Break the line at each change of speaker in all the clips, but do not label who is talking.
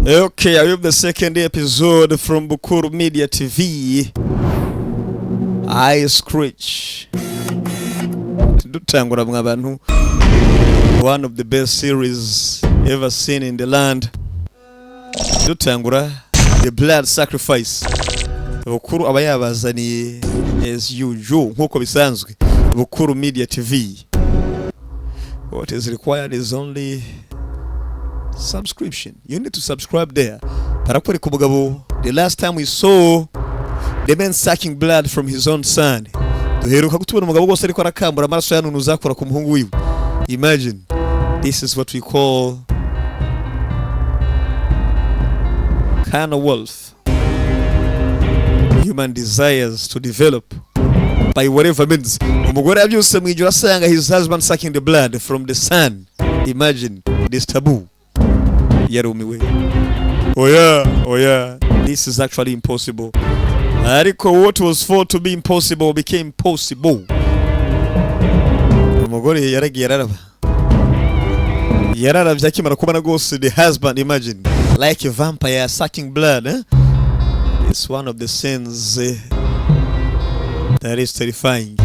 Okay, I have the second episode from Bukuru Media TV. I Screech. Dutangura mwabantu. One of the best series ever seen in the land. Dutangura the blood sacrifice. Bukuru abayabazani as usual nkuko bisanzwe. Bukuru Media TV. What is required is only subscription. You need to subscribe there. Parakuri kubugabo. The last time we saw the man sucking blood from his own son. Duheruka kutubona umugabo gose ariko arakambura amaraso yanunuza akora ku muhungu wiwe. Imagine. This is what we call carnal wealth. Human desires to develop by whatever means. Umugore abyuse mwijura asanga his husband sucking the blood from the son. Imagine this taboo. Yarumiwe. Oh yeah. This is actually impossible. Ariko what was thought to be impossible became possible. Umugore yararaba. Yararavye akimara kubona gose the husband, imagine, like a vampire sucking blood. It's one of the sins that is terrifying.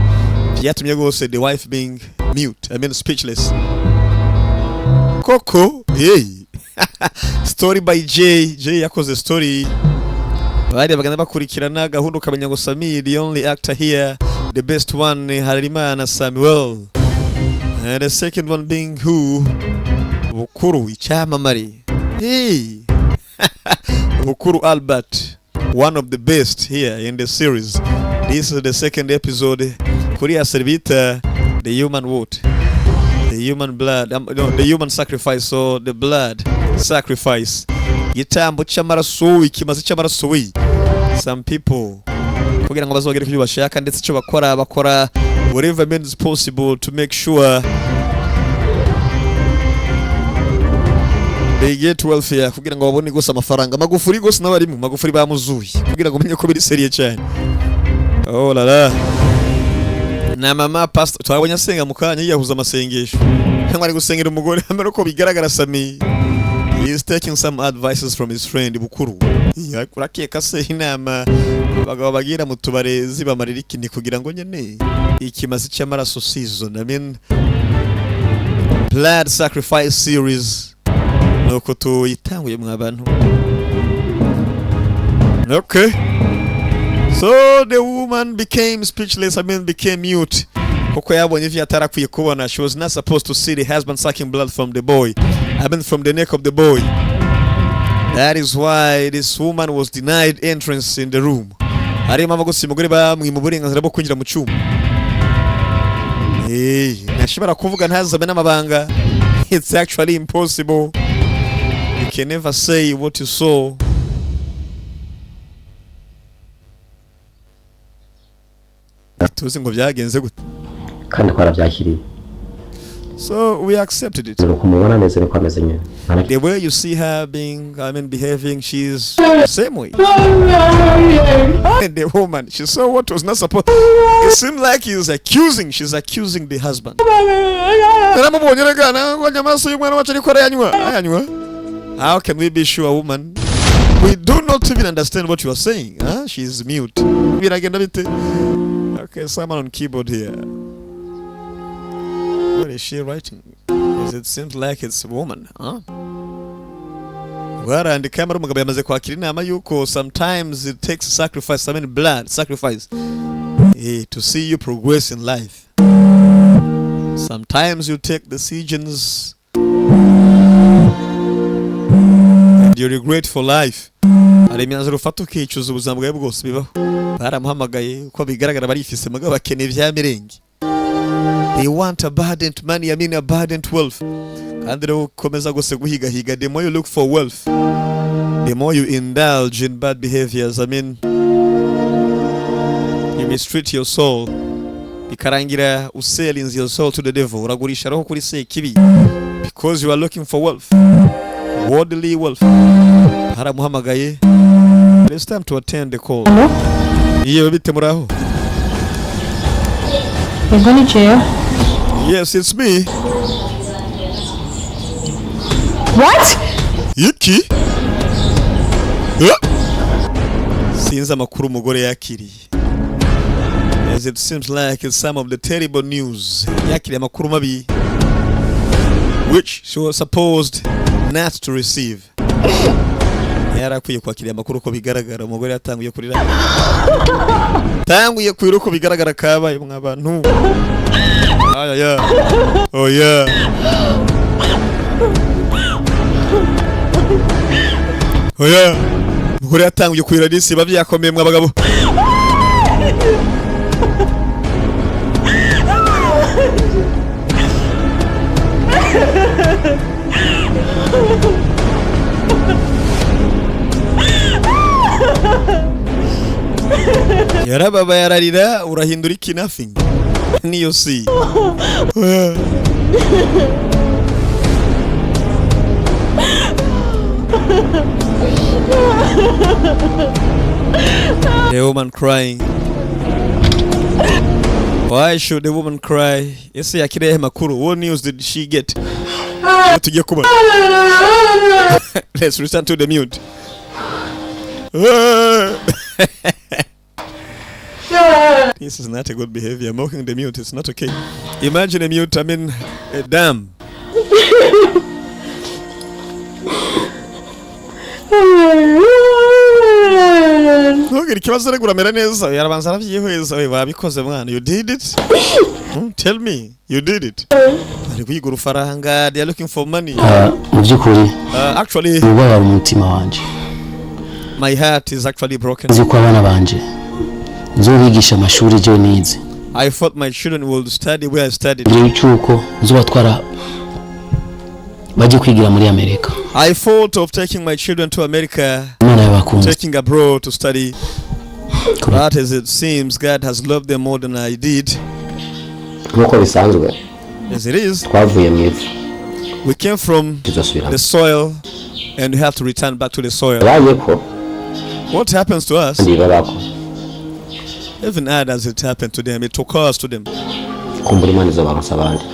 Vyatumye gose the wife being mute, speechless. Coco, hey. Story by J yakoze story. Bari baganda bakurikirana gahunda ukamenya ngo Sami the only actor here, the best one Harimana Samuel, and the second one being who? Bukuru icyamamare. Hey. Bukuru Albert, one of the best here in the series. This is the second episode. Korea Servita, the human what? The human blood, the human sacrifice, so the blood sacrifice. Yitambo c'amaraso, ikimazi c'amaraso. Some people kugira ngo bazogere kubyo bashaka ndetse cyo bakora whatever means possible to make sure they get welfare, kugira ngo babone gusa amafaranga. Magufuri gose n'abarimu, Magufuri bamuzuye kugira ngo umenye ko biri seriye cyane. Oh la la. Na mama pastor twabonye asenga mukanya yahuza amasengesho. Nko ari gusengera umugore amero ko bigaragara Sami. He is taking some advices from his friend Bukuru. Yakurakeka se inama bagabo bagira mutubarezi bamarira ikindi kugira ngo nyene ikimazi c'amaraso season. Blood sacrifice series. Nuko tuyitanguye mwabantu. Okay. So the woman became speechless, became mute. Koko yabonye ivyo atarakwiye kubona. She was not supposed to see the husband sucking blood from the boy. From the neck of the boy. That is why this woman was denied entrance in the room. Ari mama gusa umugore bamwe mu burenganzira bwo kwinjira mu cyumba. Nashobora kuvuga ntazabe n'amabanga. It's actually impossible. You can never say what you saw. Tuzi ngo byagenze gute.
Kandi kwara byakiriye.
So we accepted it. The way you see her behaving, she's the same way. And the woman, she saw what was not supposed. It seemed like she's accusing the husband. How can we be sure, woman? We do not even understand what you are saying. She's mute. Okay, someone on keyboard here. What is she writing? Because it seems like it's a woman, Well, and the camera mugabo yamaze kwakira inama yuko sometimes it takes sacrifice, blood sacrifice, to see you progress in life. Sometimes you take decisions and you regret for life. Ari imyanzuro ufata ukicuza ubuzima bwawe bwose bibaho. Baramuhamagaye uko bigaragara barifise mugabo bakene vya mirenge. They want abundant money, abundant wealth. And they komeza gose guhiga. The more you look for wealth, the more you indulge in bad behaviors. You mistreat your soul. Bikarangira uselling your soul to the devil. Uragurisha roho kuri se kibi. Because you are looking for wealth. Worldly wealth. Haramuhamagaye. It's time to attend the call. Iyo bite muraho. Yes, it's me.
What?
Yuki? sinzi amakuru umugore yakiriye, as it seems like it's some of the terrible news. Yakiriye amakuru mabi which she was supposed not to receive. Yarakwiye kwakiriye amakuru ko bigaragara umugore yatanguye kurira, tanguye kwira uko bigaragara kabaye mwabantu. Aya oh yeah, oh yeah, umugore yatanguye kwira disi bavyakomeye mwabagabo. Yarababa yararira urahindura iki nothing niyo si. The woman crying. Why should the woman cry? Ese yakirehe makuru. What news did she get? Tujye kuba. Let's return to the mute. This is not a good behavior. Mocking the mute is not okay. Imagine a mute, I mean, a dam. Ntugire ikibazo ariko uramera neza. Yarabanza aravyihweza. We wabikoze mwana. You did it? Tell me. You did it. Ari kwigura ufaranga. They are looking for money.
Mu byukuri.
Actually,
ubabara umutima wanje.
My heart is actually broken.
Nzi ko abana banje nzobigisha amashuri je nize.
I thought my children would study where I studied.
Cyuko nzobatwara baje kwigira muri Amerika.
I thought of taking my children to America, taking abroad to study. But as it seems, God has loved them more than I did. As it is, we came from the soil and we have to return back to the soil. What happens to us, even as it happened to them, it took us to them.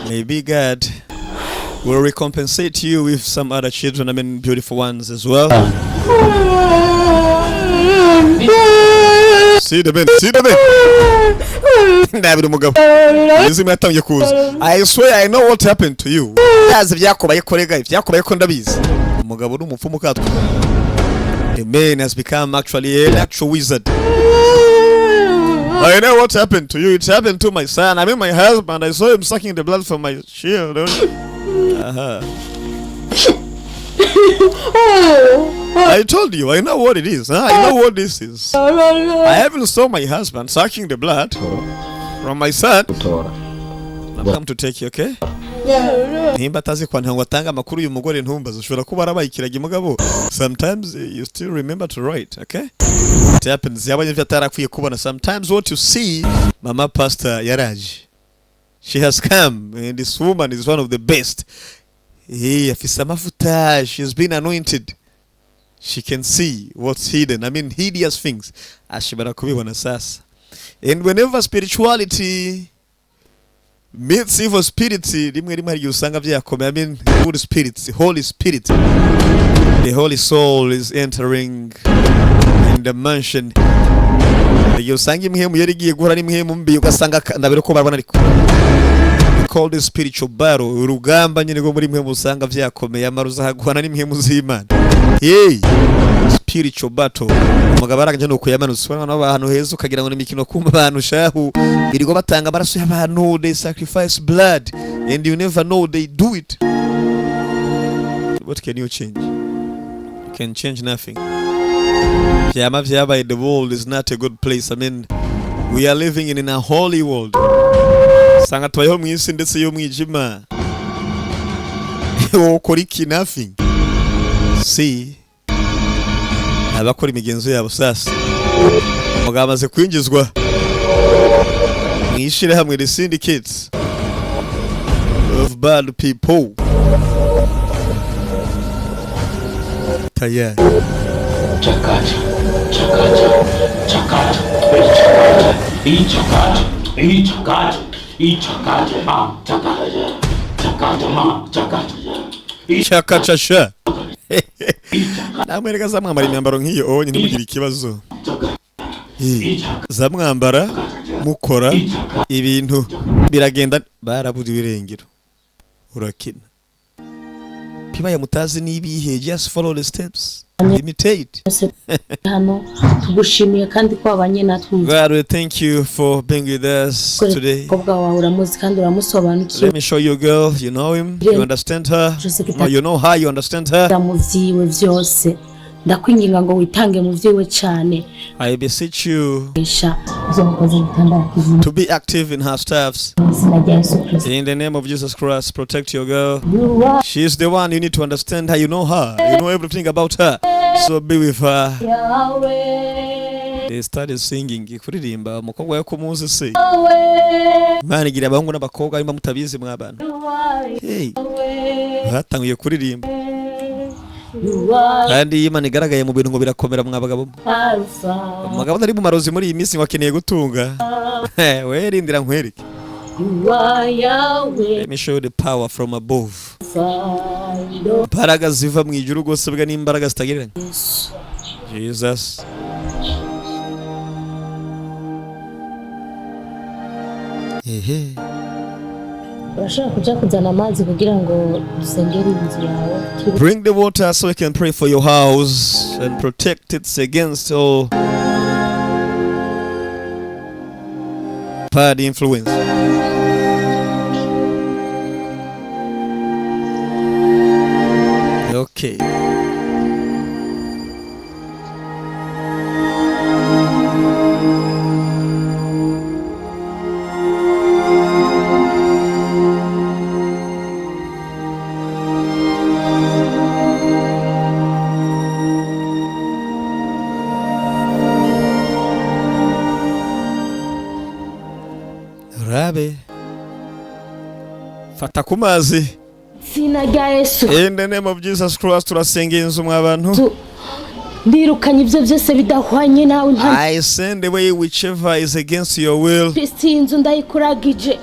Maybe God will recompensate you with some other children, I mean beautiful ones as well. See the man, see the man. I swear I know what happened to you. The man has become actually an actual wizard. I know what happened to you. It happened to my son. I mean my husband. I saw him sucking the blood from my children. I told you, I know what it is. I know what this is. I haven't saw my husband sucking the blood from my son. I'm come to take you, okay? Nimba tazi kwa ntango atanga makuru uyu mugore ntumbaza ushobora kuba arabayikiraga mugabo. Sometimes you still remember to write, okay? It happens. Yabanye vyatarakwiye kubona. Sometimes what you see, Mama Pastor Yaraji. She has come and this woman is one of the best. Hey, afisa mafuta, she has been anointed. She can see what's hidden. I mean, hideous things. Ashibara kubibona sasa. And whenever spirituality meets evil spirits, rimwe rimwe hari usanga vyakomeye. I mean, good spirits, Holy Spirit. The Holy Soul is entering in the mansion. Usanga imhemu yari giye guhura n'imhemu mbi ugasanga ndabere ko barwana ariko. Called the spiritual battle. Urugamba nyine go muri imhemu usanga vyakomeye amaruza haguhana n'imhemu z'Imana. Hey, spiritual battle. Umugabo arangije no kuyamanutse n'abantu heza ukagira ngo n'imikino kumba abantu shahu birigo batanga amaraso y'abantu, they sacrifice blood and you never know they do it. What can you change? You can change nothing. The world is not a good place. I mean, we are living in a holy world. Sanga twayo mwisi ndetse yo mwijima. Okoriki nothing. See, abakora imigenzo yabo sasa mugamaze kwinjizwa mwishire hamwe the syndicates of bad people. Tayari
chakata
chakata sha namwereka zamwambara imyambaro nk'iyo onye ntimugire ikibazo. Zamwambara mukora ibintu biragenda barabuze ibirengero. Urakina. Pibaya mutazi nibihe, just follow the steps. Imitate.
Hano tugushimiye kandi ko abanye natwe.
God, thank you for being with us today.
Let
me show you a girl, you know him, you understand her, or you know her, you understand her.
Ndakwinginga ngo witange mu vyiwe cyane.
I beseech you to be active in her staffs. In the name of Jesus Christ, protect your girl. She's the one, you need to understand her, you know her, you know everything about her. So be with her. They started singing kuririmba umukobwa yako muzi se. Imana igira abahungu n'abakobwa arimo mutabizi mwabana. Hey. Batangiye kuririmba. Kandi Imana igaragaye mu bintu ngo birakomera mwabagabo. Umugabo ari mu marozi muri iyi minsi wakeneye gutunga. We rindira nkwereke. Let me show you the power from above. Imbaraga ziva mu ijuru rwose bwa n'imbaraga zitagereranye. Jesus. Ehe. Bring the water so we can pray for your house and protect it against all bad influence. Okay. Fata kumazi.
Sinaga Yesu.
In the name of Jesus Christ turasengera inzu mwabantu.
Ndirukanye ibyo byose bidahwanye nawe nta.
I send away whichever is against your will.
Inzu ndayikuragije.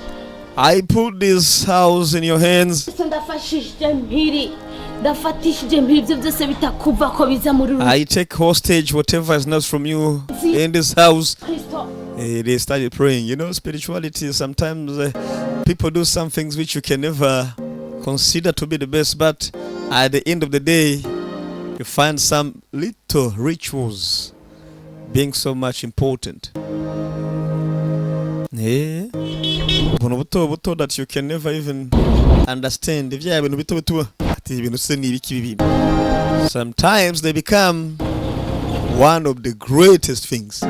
I put this house in your hands.
Ndafashije mpiri. Ndafatishije mpiri ibyo byose bitakuva ko biza muri.
I take hostage whatever is not from you in this house. They started praying. You know, spirituality, sometimes people do some things which you can never consider to be the best, but at the end of the day, you find some little rituals being so much important. Yeah. That you can never even understand. Sometimes they become one of the greatest things.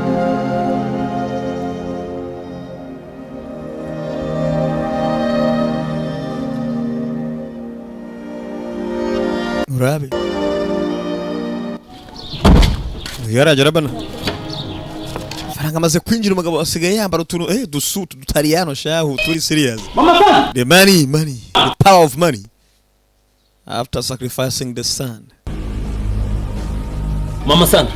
Urabe. Yarajya bana. Faranga maze kwinjira umugabo asigaye yambara utuntu dusutu dutariyano shahu turi serious.
Mama,
the money, the power of money. After sacrificing the son.
Mama sana.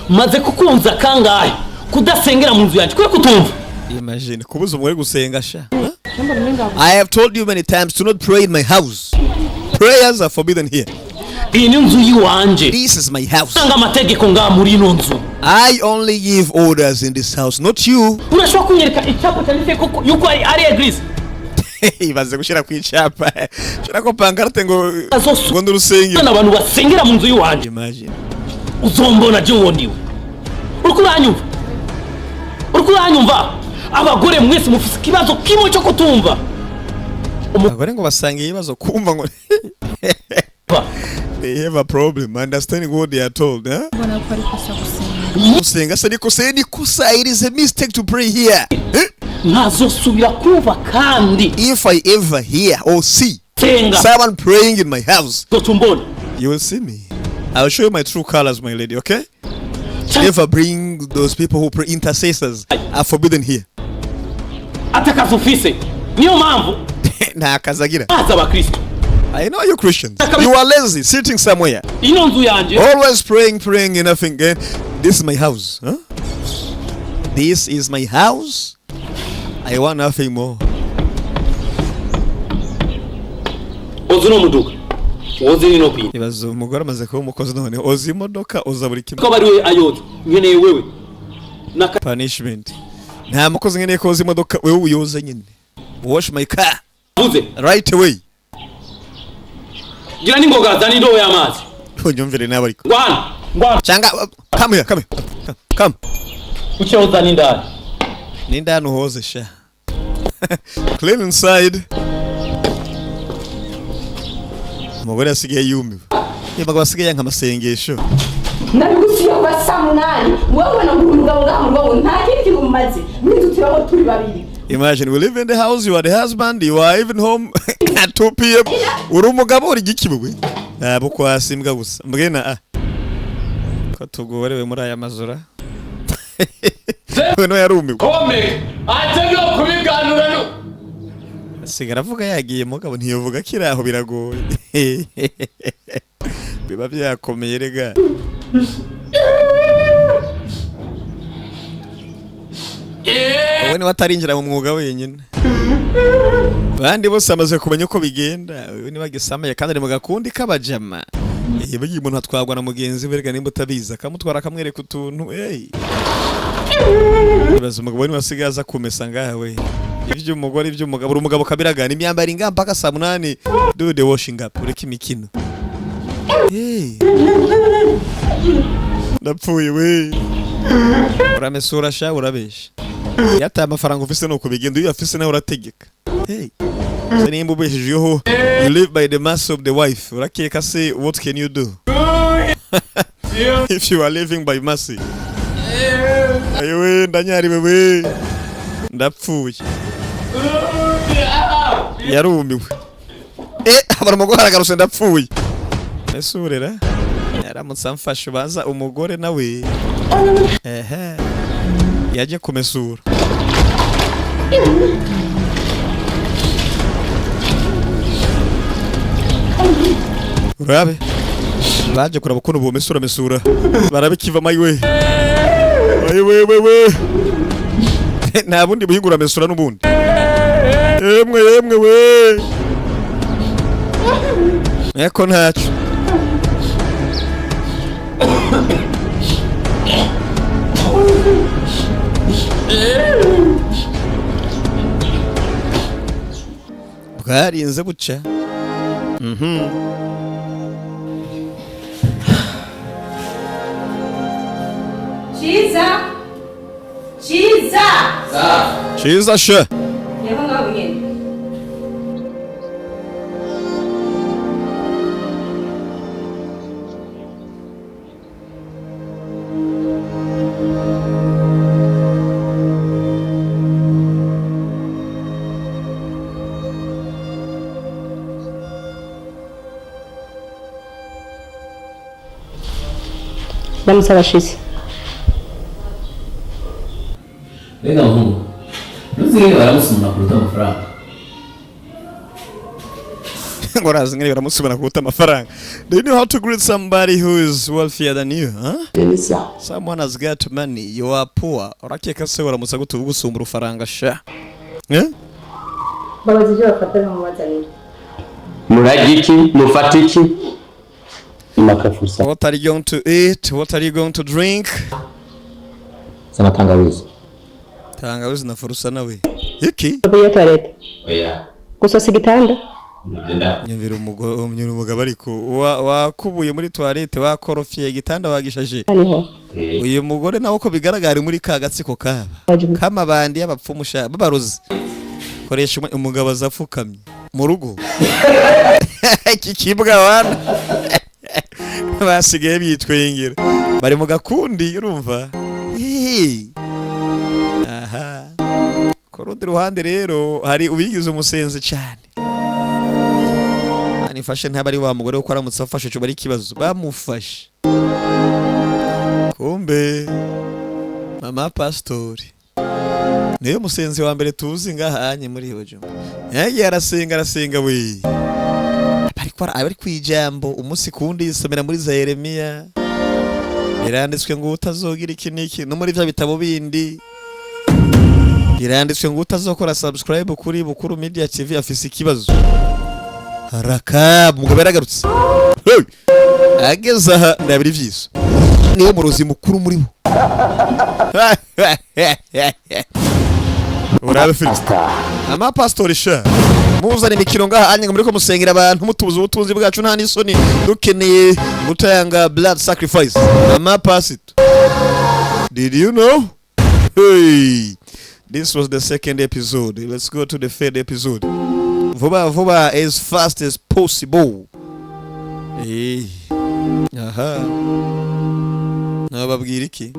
Maze kukunza kangahe kudasengera mu nzu yanjye kwe kutumva.
Imagine kubuza umwe gusenga sha. I have told you many times to not pray in my house. Prayers are forbidden here. This is my house. I only give orders in this house, not you. Ibaze gushira kwichapa. Shira ko pankarte ngo ndurusenge.
Abantu basengera mu nzu yiwanje.
Imagine.
Uzombona je wondiwe. Urkuranyumva. Abagore mwese mufise kibazo kimwe cyo kutumva.
Abagore ngo basangiye ibibazo kumva ngo they have a problem understanding what they are told, huh? It is a mistake to pray here. If I ever hear or see someone praying in my house, you will see me. I will show you my true colors, my lady, okay? Never bring those people who pray, intercessors are forbidden here. I know you Christians. You are lazy, sitting somewhere. Always praying and nothing. This is my house. Huh? This is my house. I want nothing more.
oze ino kwini
ibazo umugore amaze kuba umukozi none ozi imodoka oza buri kimwe
ko bari we ayoza nkeneye wewe
punishment nta mukozi nkeneye ko oza imodoka wewe uyoza nyine wash my car
uze
right away
gira ningoga zani ndo y'amazi
unyumvire nawe ariko
ngwana
cyanga come
ucyoza n'indani
n'indani uhoze sha clean inside umugore asigaye yumiwe niba basigaye nk'amasengesho
nabigusiye basamunani wowe na umugabo ngaho nta kindi umaze mwidutiraho turi babiri.
Imagine we live in the house, you are the husband, you are even home at 2 p.m. uri umugabo uri gikibwe nabo kwasimbwa gusa mbwena ko tugorewe muri aya mazura no yarumiwe
kome atego kubiganura no
sigara avuga yagiye mugabo ntiyovuga kiraho biragoye biba byakomeye rega wowe niba atarinjira mu mwuga wenyine bandi bose amaze kumenya uko bigenda wowe niba gisamaye kandi ari mu gakundi k'abajama bagiye umuntu atwagwa na mugenzi we rega nimba utabiza akamutwara akamwereka utuntu ibaza umugabo niba asigaza kumesa ngawe iby'umugore iby'umugabo uri umugabo kabiragana imyambaro ingamba mpaka saa 8 do the washing up ureka imikino ndapfuye we uramesura sha urabesha yata amafaranga ufise no kubigenda iyo afise nawe urategeka nimba ubeshijeho you live by the mass of the wife urakeka se what can you do if you are living by mercy ayewe ndanyari wewe ndapfuye yarumiwe abara umugore aragarutse ndapfuye mesurera yaramutse amfashe baza umugore nawe yaje kumesura urabe baje kuraba ukuntu ubu mesura barabe kiva mayiwe wewe nta bundi buhingura mesura n'ubundi yemwe we eko ntacu bwarinze buca Chiza she
Yego ngaho nyene Namusabashise
Rega ubu Nuzige baramusumuna kuruta amafaranga
ngo razingere baramusumuna kuruta amafaranga. Do you know how to greet somebody who is wealthier than you, huh? Someone has got money, you are poor. Urakeka se baramusa gutubugusumba urufaranga sha.
Babazi byo bafatira mu bazanye.
Muragiki mufatiki Makafusa.
What are you going to eat? What are you going to drink?
Sana tangawizi.
Tangawizi na furusa nawe. Iki?
Babuye toilet.
Oya.
Gusa sigitanda.
Nyumvira umugabo ariko wakubuye muri toilette wakorofye igitanda wagishaje. Uyu mugore nawe uko bigaragara muri ka gatsiko kaba. Kamabandi y'abapfumusha babarozi. Koresha umugabo azafukamye mu rugo. Iki kibwa wana. Basigaye bitwengera. Bari mu gakundi urumva? Aha. Kurundi ruhande rero hari ubigize umusenzi cyane. Anifashe ntabari wa mugore uko aramutse afashe cyo bari kibazo bamufashe. Kumbe mama pastori niyo musenzi wa mbere tuzi ngahanye muri hojo. Yagiye arasenga we. Bari kwijambo umunsi kundi isomera muri za Yeremiya. Biranditswe ngo utazogira iki niki no muri bya bitabo bindi. Biranditswe ngo utazokora subscribe kuri Bukuru Media TV afise ikibazo. haraka umugabo yaragarutse ageze aha ndabira ivyiso niwe murozi mukuru muri bo urabe Felix ama pastor sha muzane imikino ngaha anye muri ko musengera abantu mutubuza ubutunzi bwacu nta nisoni dukeneye mutayanga blood sacrifice ama pastor. Did you know? Hey, this was the second episode. Let's go to the third episode. Vuba as fast as possible. Hey. Aha. Nababwira iki?